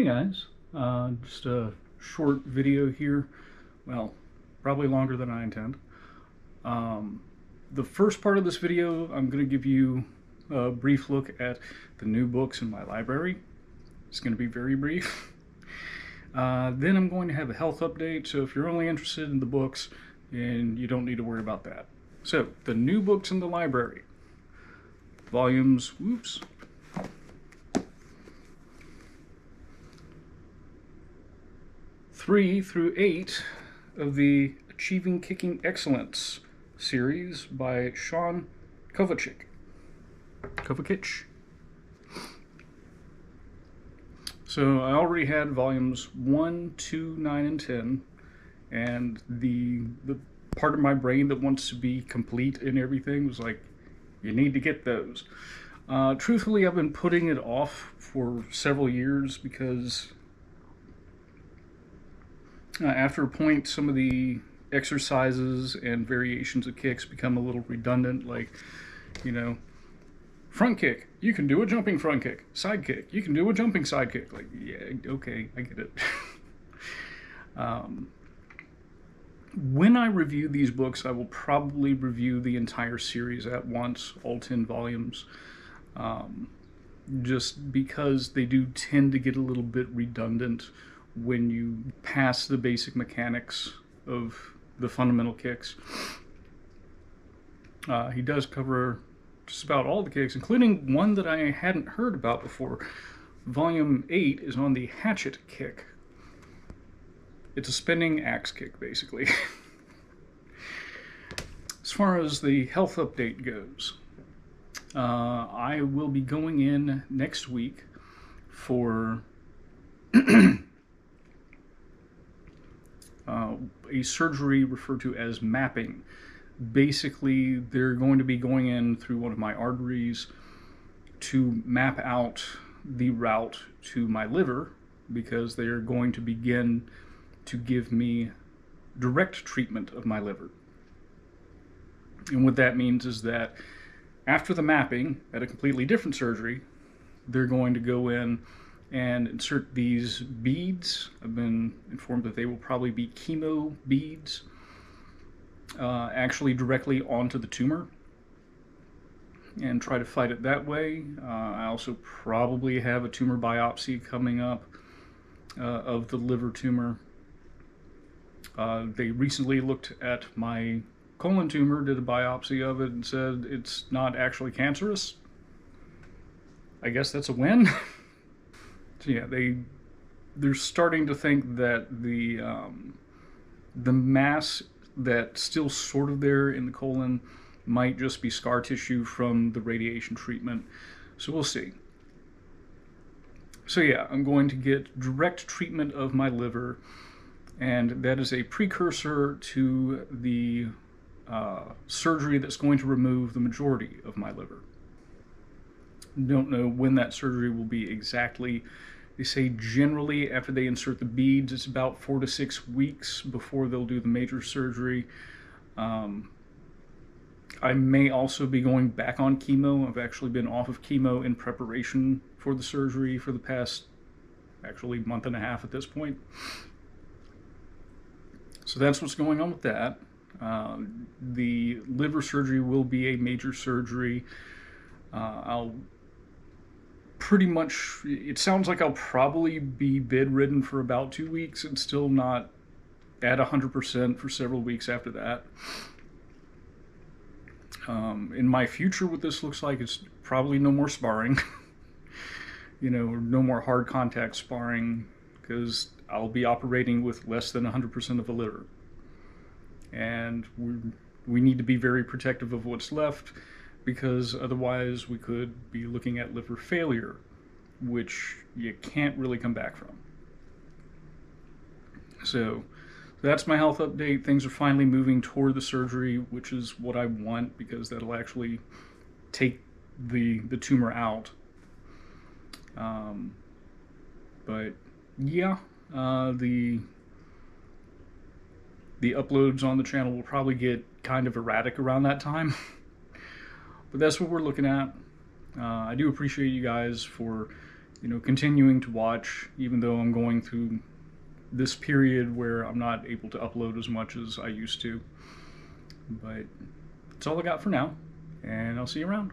Hey guys, just a short video here. Well, probably longer than I intend. The first part of this video, I'm going to give you a brief look at the new books in my library. It's going to be very brief. Then I'm going to have a health update, so if you're only interested in the books, then you don't need to worry about that. So, the new books in the library. Volumes, 3 through 8 of the Achieving Kicking Excellence series by Sean Kovacic. So I already had volumes 1, 2, 9, and 10, and the part of my brain that wants to be complete in everything was like, you need to get those. Truthfully, I've been putting it off for several years because after a point, some of the exercises and variations of kicks become a little redundant, like, you know, front kick, you can do a jumping front kick. Side kick, you can do a jumping side kick. Like, yeah, okay, I get it. When I review these books, I will probably review the entire series at once, all 10 volumes, just because they do tend to get a little bit redundant when you pass the basic mechanics of the fundamental kicks. He does cover just about all the kicks, including one that I hadn't heard about before. Volume 8 is on the hatchet kick. It's a spinning axe kick, basically. As far as the health update goes, I will be going in next week for a surgery referred to as mapping. Basically, they're going to be going in through one of my arteries to map out the route to my liver, because they are going to begin to give me direct treatment of my liver. And what that means is that after the mapping, at a completely different surgery, they're going to go in and insert these beads. I've been informed that they will probably be chemo beads, actually directly onto the tumor, and try to fight it that way. I also probably have a tumor biopsy coming up of the liver tumor. They recently looked at my colon tumor, did a biopsy of it, and said it's not actually cancerous. I guess that's a win. So yeah, they're starting to think that the mass that's still sort of there in the colon might just be scar tissue from the radiation treatment. So we'll see. So yeah, I'm going to get direct treatment of my liver, and that is a precursor to the surgery that's going to remove the majority of my liver. Don't know when that surgery will be exactly. They say generally after they insert the beads, it's about 4 to 6 weeks before they'll do the major surgery. I may also be going back on chemo. I've actually been off of chemo in preparation for the surgery for the past, actually, month and a half at this point. So that's what's going on with that. The liver surgery will be a major surgery. I'll pretty much, it sounds like I'll probably be bedridden for about 2 weeks and still not at 100% for several weeks after that. In my future, what this looks like is probably no more sparring. You know, no more hard contact sparring, because I'll be operating with less than 100% of the liver. And we need to be very protective of what's left, because otherwise we could be looking at liver failure, which you can't really come back from. So that's my health update. Things are finally moving toward the surgery, which is what I want, because that'll actually take the tumor out. But yeah, the uploads on the channel will probably get kind of erratic around that time. But that's what we're looking at. I do appreciate you guys for continuing to watch, even though I'm going through this period where I'm not able to upload as much as I used to. But that's all I got for now, and I'll see you around.